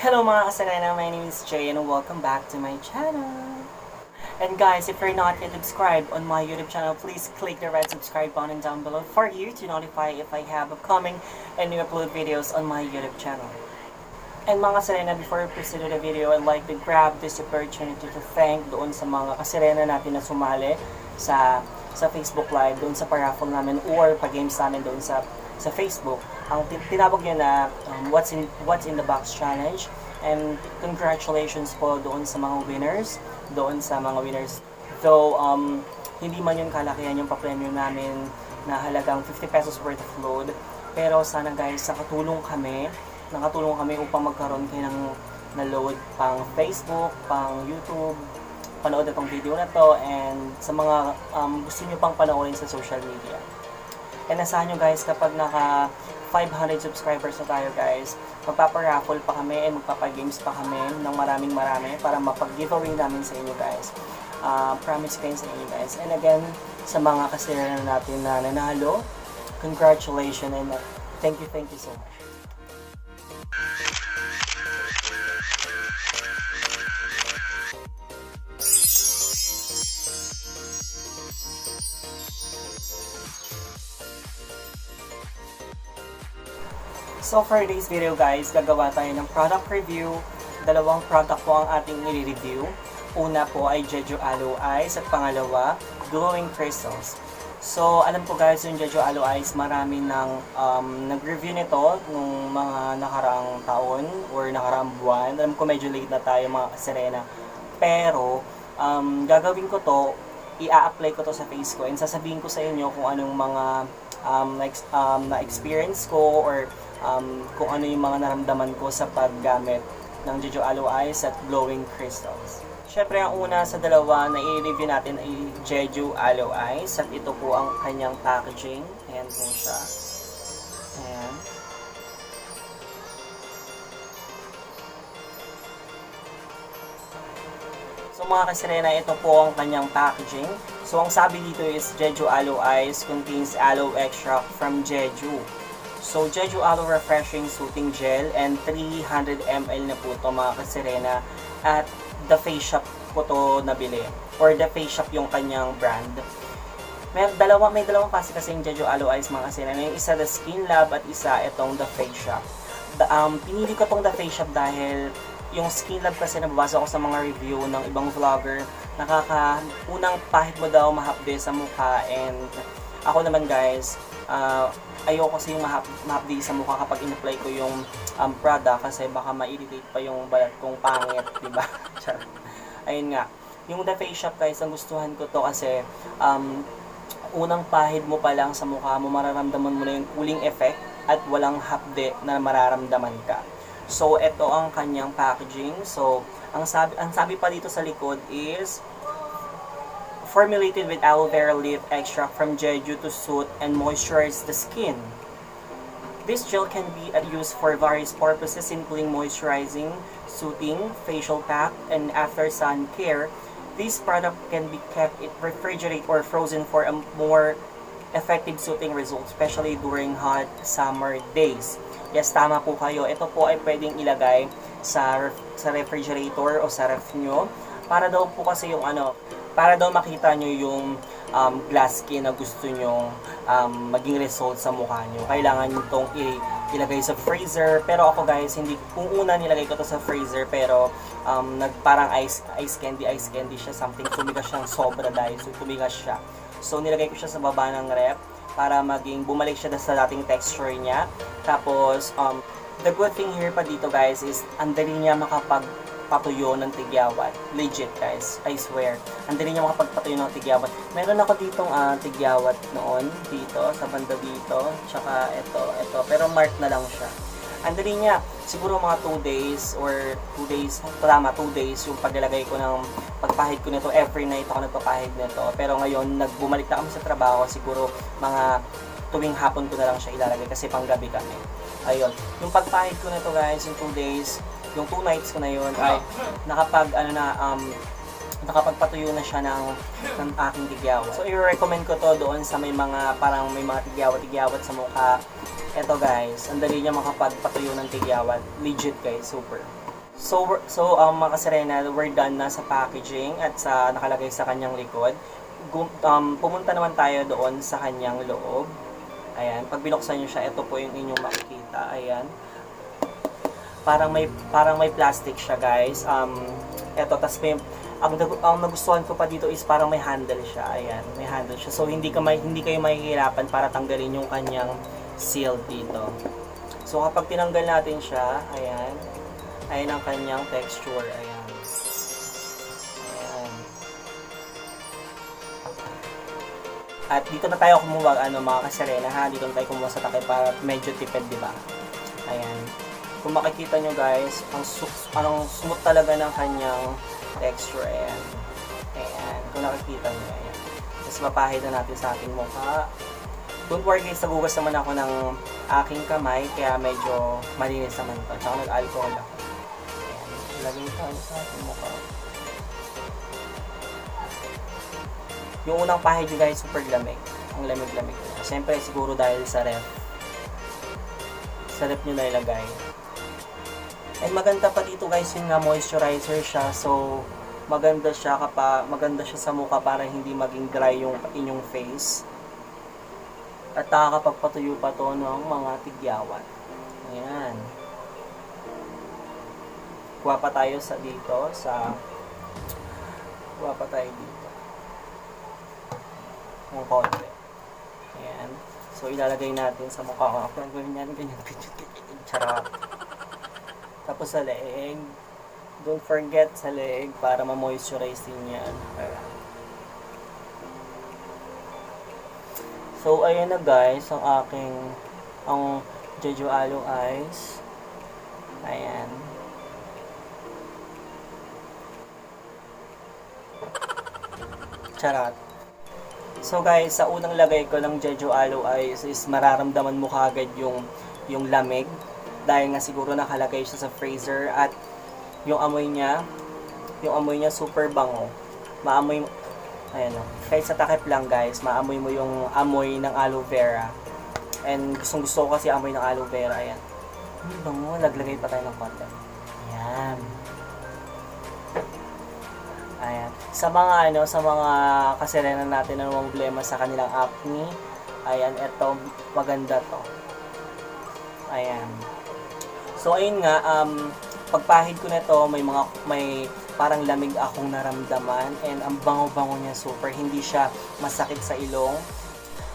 Hello mga kasarena, my name is Jay and welcome back to my channel. And guys, if you're not yet subscribed on my YouTube channel, please click the red subscribe button down below for you to notify if I have upcoming and new upload videos on my YouTube channel. And mga kasarena, before we proceed to the video, I'd like to grab this opportunity to thank doon sa mga kasarena natin na sumali sa Facebook Live, doon sa paraffle namin or pag-games namin doon sa Facebook. Ang tinawag nyo na What's in the Box Challenge. And congratulations po doon sa mga winners. Though, hindi man yung kalakihan yung pa-premium namin na halagang 50 pesos worth of load. Pero sana guys, nakatulong kami upang magkaroon kayo ng na-load pang Facebook, pang YouTube, panood na tong video na to, and sa mga gusto nyo pang panoorin sa social media. And asahan nyo guys, kapag naka 500 subscribers na tayo guys, magpaparaffle pa kami and magpapagames pa kami ng marami para mapag-giveaway namin sa inyo guys. Promise kayo sa inyo guys. And again, sa mga kasira natin na nanalo, congratulations and thank you so much. So for today's video guys, gagawa tayo ng product review. Dalawang product po ang ating i-review. Una po ay Jeju Aloe Eyes at pangalawa, Glowing Crystals. So alam ko guys, yung Jeju Aloe Eyes, marami nang nag-review nito nung mga nakaraang taon or nakaraang buwan. Alam ko medyo late na tayo mga kasirena. Pero gagawin ko to, i-apply ko to sa face ko and sasabihin ko sa inyo kung anong mga na-experience ko or kung ano yung mga naramdaman ko sa paggamit ng Jeju Aloe Eyes at Glowing Crystals. Syempre, ang una sa dalawa na i-review natin ay Jeju Aloe Eyes at ito po ang kanyang packaging. Ayan po siya. Ayan. So mga kasirena, ito po ang kanyang packaging. So ang sabi dito is Jeju Aloe Eyes contains aloe extract from Jeju. So, Jeju Aloe Refreshing Soothing Gel and 300 ml na po ito mga kasirena. At The Face Shop po ito nabili. Or The Face Shop yung kanyang brand. May dalawang klase kasi yung Jeju Aloe Eyes mga kasirena. Yung isa The Skin Lab at isa itong The Face Shop. Pinili ko itong The Face Shop dahil yung Skin Lab kasi nababasa ko sa mga review ng ibang vlogger. Unang pahit mo daw mahapde sa mukha, and ako naman guys, ayoko kasi yung mahapdi sa mukha kapag in-apply ko yung product kasi baka ma-irritate pa yung balat kong pangit, diba? Ayun nga. Yung The Face Shop guys, ang gustuhan ko to kasi unang pahid mo pa lang sa mukha mo, mararamdaman mo na yung cooling effect at walang hapde na mararamdaman ka. So, ito ang kanyang packaging. So, ang sabi pa dito sa likod is formulated with aloe vera leaf extract from Jeju to soothe and moisturize the skin. This gel can be used for various purposes including moisturizing, soothing, facial pack, and after sun care. This product can be kept refrigerated or frozen for a more effective soothing result, especially during hot summer days. Yes, tama po kayo. Ito po ay pwedeng ilagay sa refrigerator o sa ref nyo para daw po kasi yung para daw makita nyo yung glass skin na gusto nyo maging result sa mukha nyo. Kailangan nyo itong ilagay sa freezer. Pero ako guys, kung una nilagay ko to sa freezer, pero parang ice candy siya, something, tumigas siyang sobra dahil so tumigas siya. So nilagay ko siya sa baba ng rep para bumalik siya sa dating texture niya. Tapos the good thing here pa dito guys is andali niya makapagpatuyo ng tigyawat. Legit guys, I swear. Andali niya makapagpatuyo ng tigyawat. Meron ako ditong tigyawat noon dito sa banda dito, tsaka ito, pero mark na lang siya. Andali niya, siguro mga 2 days yung paglalagay ko ng pagpahid ko nito. Every night ako nagpapahid nito. Pero ngayon, bumalik na kami sa trabaho, siguro mga tuwing hapon ko na lang siya ilalagay kasi panggabi kami. Ayun. Yung pagpahid ko nito guys, yung 2 days, yung 2 nights ko na yun, ay nakapagpatuyo na siya ng aking tigyawat. So, i-recommend ko to doon sa may mga tigyawat sa mukha. Eto guys, ang dali niya makapagpatuyo ng tigyawat. Legit guys, super. Mga kasirena, we're done na sa packaging at sa nakalagay sa kanyang likod. Pumunta naman tayo doon sa kanyang loob. Ayan, pag binuksan nyo siya, ito po yung inyong makikita. Ayan. Parang may plastic siya, guys. Ito, tas may ang nagustuhan ko pa dito is parang may handle siya. Ayan, may handle siya. So hindi kayo mahihirapan para tanggalin yung kanyang seal dito. So kapag tinanggal natin siya, ayan ang kanyang texture. Ayan. Ayan. At dito na tayo kumuha mga kasirena ha. Dito na tayo kumuha sa takip para medyo tipid, di ba? Ayan. Kung makikita nyo guys, ang smooth talaga ng kanyang texture. Ayan. Ayan. Kung nakikita nyo, ayan. Tapos mapahid na natin sa ating mukha. Don't worry guys, nagugas naman ako ng aking kamay, kaya medyo malinis naman ito. Tsaka nag-alcohol ako. Ayan. Lagay tayo sa ating mukha. Yung unang pahid nyo guys, super lamig. Ang lamig-lamig. Siyempre, siguro dahil sa ref. Sa ref nyo nailagay. And maganda pa dito guys, yung nga moisturizer siya. So, maganda siya sa mukha para hindi maging dry yung inyong face. At nakakapagpatuyo pa to ng mga tigyawan. Ayan. Kuha pa tayo dito. Ng konti. Ayan. So, ilalagay natin sa mukha ko. Ako ganyan. Charot. Tapos sa leeg. Don't forget sa leeg para ma-moisturize din yan. So, ayan na guys, ang Jeju Aloe Eyes. Ayan. Charot. So guys, sa unang lagay ko ng Jeju Aloe Eyes is mararamdaman mo kagad yung lamig. Dahil nga siguro nakalagay siya sa freezer at yung amoy niya super bango. Maamoy, ayan o. Kahit sa takip lang guys, maamoy mo yung amoy ng aloe vera. And gustong gusto ko kasi amoy ng aloe vera. Ayan. Bango, naglagay pa tayo ng konti. Ayan. Ayan. Sa mga kasirena natin na problema sa kanilang acne, ayan, eto, maganda to. Ayan. So, ayun nga, pagpahid ko nito, may parang lamig akong naramdaman and ang bango-bango niya super. Hindi siya masakit sa ilong.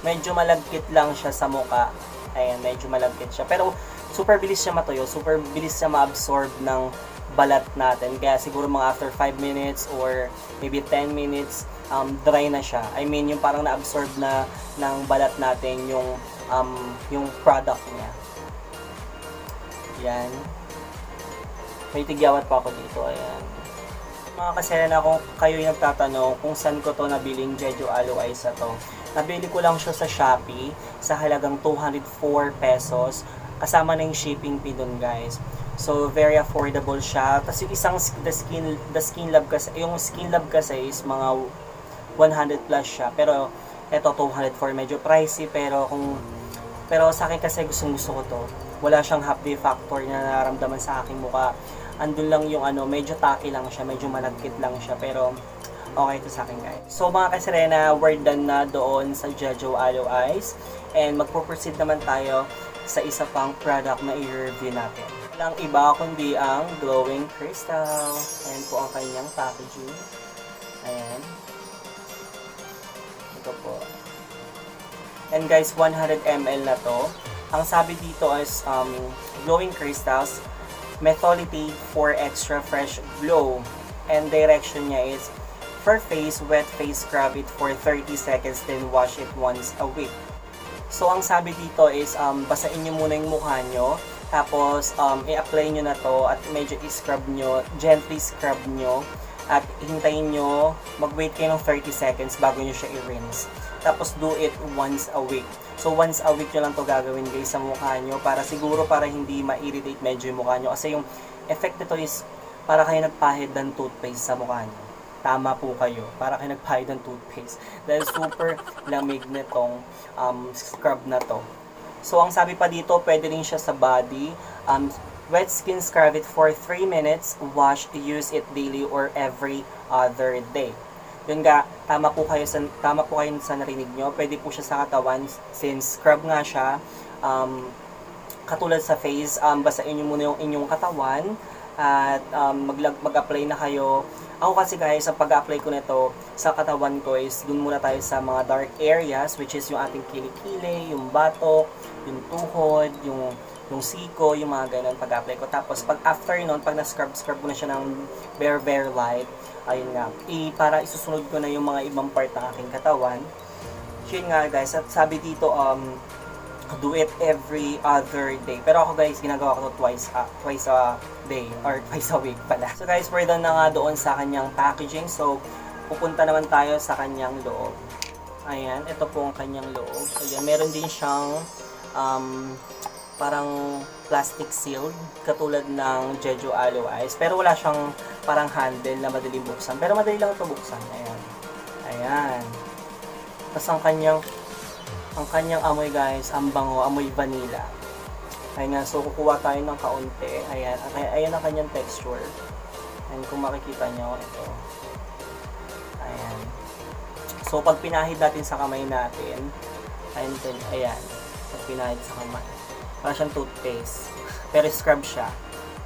Medyo malagkit lang siya sa muka. Ayan, medyo malagkit siya. Pero, super bilis siya matuyo. Super bilis siya ma-absorb ng balat natin. Kaya siguro mga after 5 minutes or maybe 10 minutes, dry na siya. I mean, yung parang na-absorb na ng balat natin yung product niya. Yan. May tigyawat pa ako dito. Ayan. Mga kasirena, kung kayo yung nagtatanong kung saan ko to nabiling Jeju Aloe Eyes na to. Nabili ko lang siya sa Shopee sa halagang 204 pesos. Kasama na yung shipping fee dun guys. So, very affordable siya. Tapos yung isang, the skin lab kasi is mga 100 plus siya. Pero, eto 204. Medyo pricey, pero sa akin kasi gusto ko to. Wala siyang half day factor na nararamdaman sa aking mukha. Andun lang yung medyo tacky lang siya, medyo malagkit lang siya, pero okay to sa akin guys. So mga kasirena, we're done na doon sa Jeju Aloe Eyes. And magpo-proceed naman tayo sa isa pang product na i-review natin. Walang iba kundi ang Glowing Crystal. Ayan po ang kanyang packaging. Ayan. Ito po. And guys, 100 ml na to. Ang sabi dito is Glowing Crystals, Methylated for extra fresh glow. And direction niya is, for face, wet face scrub it for 30 seconds then wash it once a week. So ang sabi dito is basain niyo muna yung mukha nyo, tapos i-apply nyo na to at medyo i-scrub nyo, gently scrub nyo, at hintayin nyo, mag-wait kayo ng 30 seconds bago nyo siya i-rinse. Tapos do it once a week. So once a week nyo lang to gagawin guys sa mukha nyo para hindi ma-irritate medyo yung mukha nyo. Kasi yung effect nito is para kayo nagpahid ng toothpaste sa mukha nyo. Tama po kayo. Para kayo nagpahid ng toothpaste. Dahil super lamig nitong scrub na to. So ang sabi pa dito, pwede rin siya sa body. Wet skin, scrub it for 3 minutes. Wash, use it daily or every other day. Yun nga, tama po kayo sa narinig nyo. Pwede po siya sa katawan since scrub nga siya. Katulad sa face, basain nyo muna yung inyong katawan at mag-apply na kayo. Ako kasi guys, ang pag-apply ko nito sa katawan ko is dun muna tayo sa mga dark areas, which is yung ating kilikili, yung batok, yung tuhod, yung siko, yung mga ganun pag-apply ko. Tapos pag after nun, pag na-scrub ko na siya ng very light, ayun nga, para isusunod ko na yung mga ibang part ng aking katawan. Yun nga guys, at sabi dito, do it every other day. Pero ako guys, ginagawa ko to twice a day or twice a week pala. So guys, we're done na nga doon sa kanyang packaging. So, pupunta naman tayo sa kanyang loob. Ayan, ito po ang kanyang loob. Ayan, meron din siyang parang plastic sealed, katulad ng Jeju Aloe Ice. Pero wala siyang parang handle na madaling buksan. Pero madali lang ito buksan. Ayan. Ayan. Tapos ang kanyang amoy guys, ang bango, amoy vanilla. Ayan nga, so kukuha tayo ng kaunti. Ayan, ayan ang kanyang texture. Ayan, kung makikita nyo, ito. Ayan. So, pag pinahid natin sa kamay natin, ayan, pag pinahid sa kamay, parang siyang toothpaste. Pero scrub siya.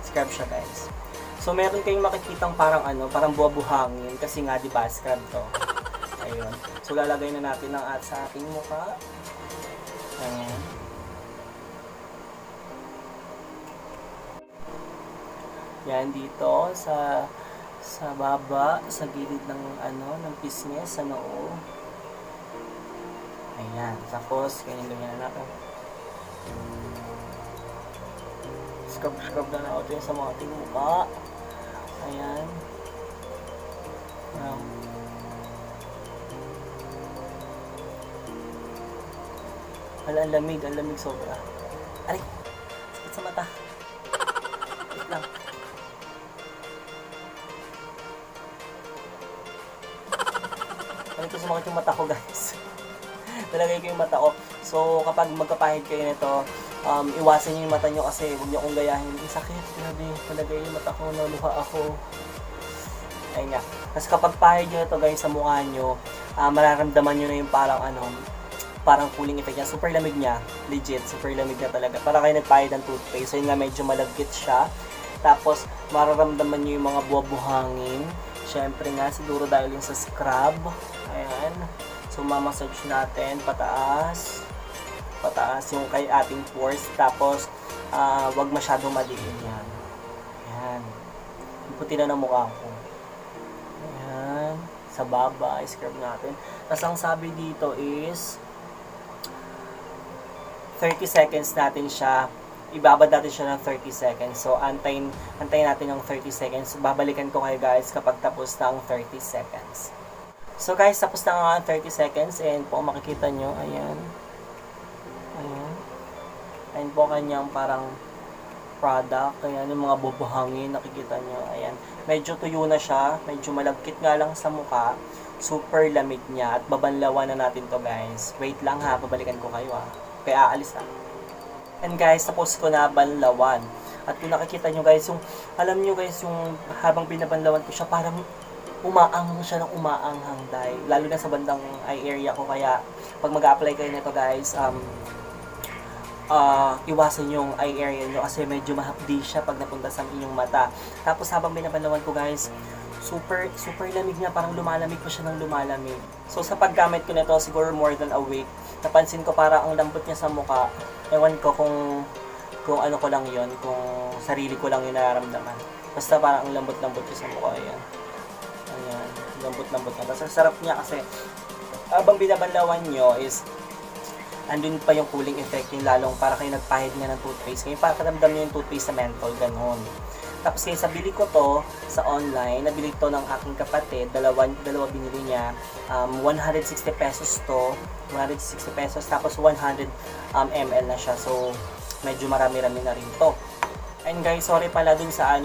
Scrub siya guys. So, meron kayong makikitang parang parang buha-buhangin, kasi nga, di ba, scrub to. Ayun. So, lalagay na natin ang sa ating mukha. Ayan. Yan dito sa baba, sa gilid ng ng pisngi, sa noo. Ayan. Tapos, ganyan natin. Scrub na natin sa mga ating mukha. Ayan. Hala, ang lamig sobra. Aray, sakit sa mata. Wait lang. Ganito sumakit yung mata ko guys. Talagay ko yung mata ko. So, kapag magkapahid kayo nito, iwasan nyo yung mata nyo kasi huwag nyo akong gayahin. Sakit, grabe. Talagay yung mata ko, naluha ako. Ayun nga. Kasi kapag pahid nyo ito guys sa mukha nyo, mararamdaman nyo na yung parang cooling effect niya. Super lamig niya. Legit, super lamig niya talaga. Para kayo nagpahid ng toothpaste. So yun nga, medyo malagkit siya. Tapos, mararamdaman nyo yung mga buha-buhangin. Siyempre nga, siguro dahil yung sa scrub. Ayan. So, mamassage natin pataas. Pataas yung kay ating pores. Tapos, wag masyadong madiin yan. Ayan. Yung puti na ng mukha ko. Ayan. Sa baba, scrub natin. Tapos, ang sabi dito is 30 seconds natin siya, ibabad natin siya ng 30 seconds. So, antayin natin ng 30 seconds. Babalikan ko kayo guys kapag tapos na ang 30 seconds. So guys, tapos na ang 30 seconds. And po, makikita nyo, ayan. Ayan. Ayan po kanyang parang product. Ayan, yung mga bubuhangin, nakikita nyo. Ayan. Medyo tuyo na siya. Medyo malagkit nga lang sa mukha. Super lamig niya. At babanlawan na natin to guys. Wait lang ha, babalikan ko kayo ha. Kaya aalis na. And guys, tapos ko na banlawan. At kung nakikita nyo guys, alam nyo guys, yung habang binabanlawan ko siya, parang umaanghang siya ng umaanghang dahil. Lalo na sa bandang eye area ko. Kaya, pag mag-apply kayo nito guys, iwasan yung eye area nyo kasi medyo mahapdi siya pag napunta sa inyong mata. Tapos habang binabanlawan ko guys, super lamig niya, parang lumalamig pa siya ng lumalamig. So sa paggamit ko nito, siguro more than a week, napansin ko parang ang lambot niya sa mukha. Ewan ko kung ano ko lang yon, kung sarili ko lang yung nararamdaman. Basta parang ang lambot-lambot niya sa mukha. Ayan, lambot-lambot na. Basta sarap niya kasi habang binabanlawan nyo is andun pa yung cooling effect, yung lalong para kayo nagpahid nga ng toothpaste. Ngayon para karamdam nyo yung toothpaste sa menthol, ganun. Tapos kaya bili ko to sa online, nabili to ng aking kapatid, dalawa binili niya, 160 pesos to, 160 pesos, tapos 100 ml na siya, so medyo marami-rami na rin to. And guys, sorry pala dun sa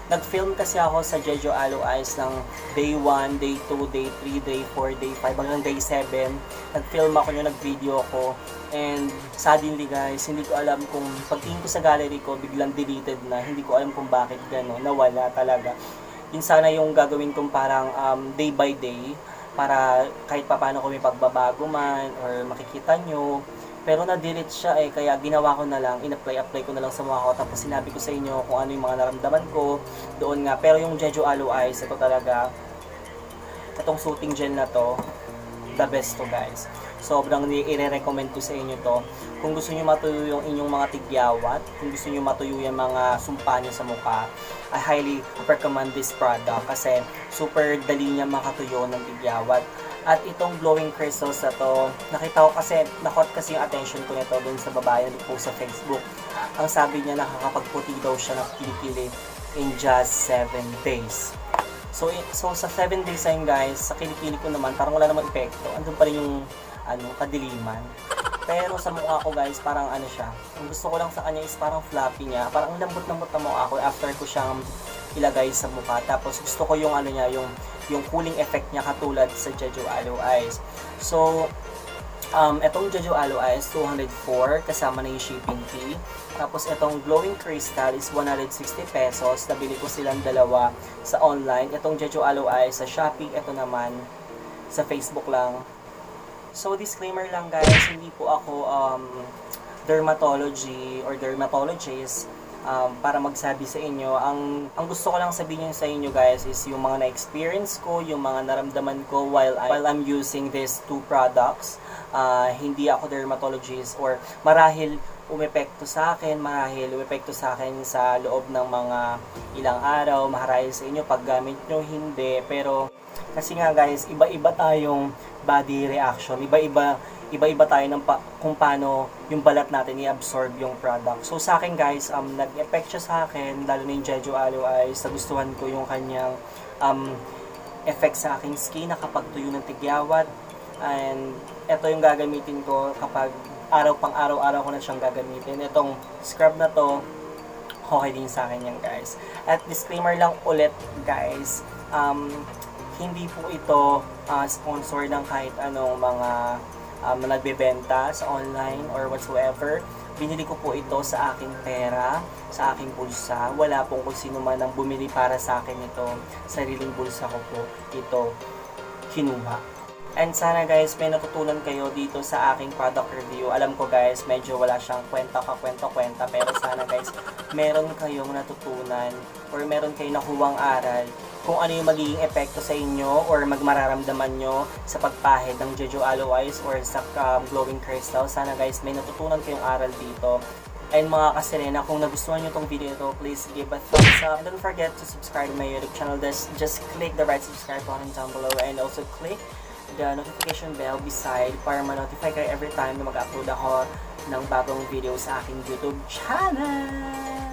nag-film kasi ako sa Jeju Aloe Eyes ng day 1, day 2, day 3, day 4, day 5, hanggang day 7. Nag-film ako nyo, nag-video ako. And suddenly guys, hindi ko alam kung pagtingin ko sa gallery ko, biglang deleted na. Hindi ko alam kung bakit gano'n, nawala talaga. Yun sana yung gagawin kong parang day by day, para kahit paano ko may pagbabago man or makikita nyo. Pero na-delete siya kaya ginawa ko na lang, in-apply ko na lang sa mukha ko, tapos sinabi ko sa inyo kung ano yung mga naramdaman ko doon nga. Pero yung Jeju Aloe Eyes, ito talaga, itong soothing gel na to, the best to guys. Sobrang i-recommend ko sa inyo to. Kung gusto niyo matuyo yung inyong mga tigyawat, kung gusto niyo matuyo yung mga sumpa niyo sa mukha, I highly recommend this product kasi super dali niya makatuyo ng tigyawat. At itong glowing crystals na to, nakita ko kasi, nakot kasi yung attention ko nito dun sa babae na po sa Facebook. Ang sabi niya, nakakapagputi daw siya ng kilikili in just 7 days. So sa 7 days ayun guys, sa kilikili ko naman, parang wala namang epekto. Andun pa rin yung kadiliman. Pero sa mukha ko guys, parang siya. Ang gusto ko lang sa kanya is parang fluffy niya. Parang lambot-lambot na mukha ko after ko siyang ilagay sa mukha. Tapos gusto ko yung niya, yung cooling effect niya katulad sa Jeju Aloe Eyes. So, etong Jeju Aloe Eyes, 204, kasama na yung shipping fee. Tapos, etong glowing crystal is 160 pesos. Nabili ko silang dalawa sa online. Etong Jeju Aloe Eyes sa Shopee, ito naman sa Facebook lang. So, disclaimer lang guys, hindi po ako dermatology or dermatologist para magsabi sa inyo. Ang gusto ko lang sabihin sa inyo guys is yung mga na-experience ko, yung mga naramdaman ko while I'm using these two products. Hindi ako dermatologist or marahil umepekto sa akin sa loob ng mga ilang araw, marahil sa inyo paggamit nyo hindi, pero kasi nga guys, iba-iba tayong body reaction, iba-iba tayo kung paano yung balat natin i-absorb yung product. So sa akin guys, nag-effect siya sa akin, lalo na yung Jeju Aloe Eyes, nagustuhan ko yung kanyang effect sa aking skin, nakapagtuyo ng tigyawat, and ito yung gagamitin ko kapag araw-araw ko na siyang gagamitin. Itong scrub na to, okay din sa akin yan guys. At disclaimer lang ulit guys, hindi po ito sponsor ng kahit anong mga nagbebenta sa online or whatsoever. Binili ko po ito sa aking pera, sa aking bulsa. Wala pong kung sino man ang bumili para sa akin ito. Sariling bulsa ko po ito kinuha. And sana guys, may natutunan kayo dito sa aking product review. Alam ko guys, medyo wala siyang kwenta, pero sana guys, meron kayong natutunan or meron kayong nakuwang aral kung ano yung magiging epekto sa inyo or mararamdaman nyo sa pagpahid ng Jeju Aloe Eyes or sa glowing crystal. Sana guys, may natutunan kayong aral dito. And mga kaserena, kung nagustuhan nyo itong video ito, please give a thumbs up. And don't forget to subscribe to my YouTube channel. Just click the right subscribe button down below and also click the notification bell beside para ma-notify kayo every time na mag-upload ako ng bagong video sa aking YouTube channel.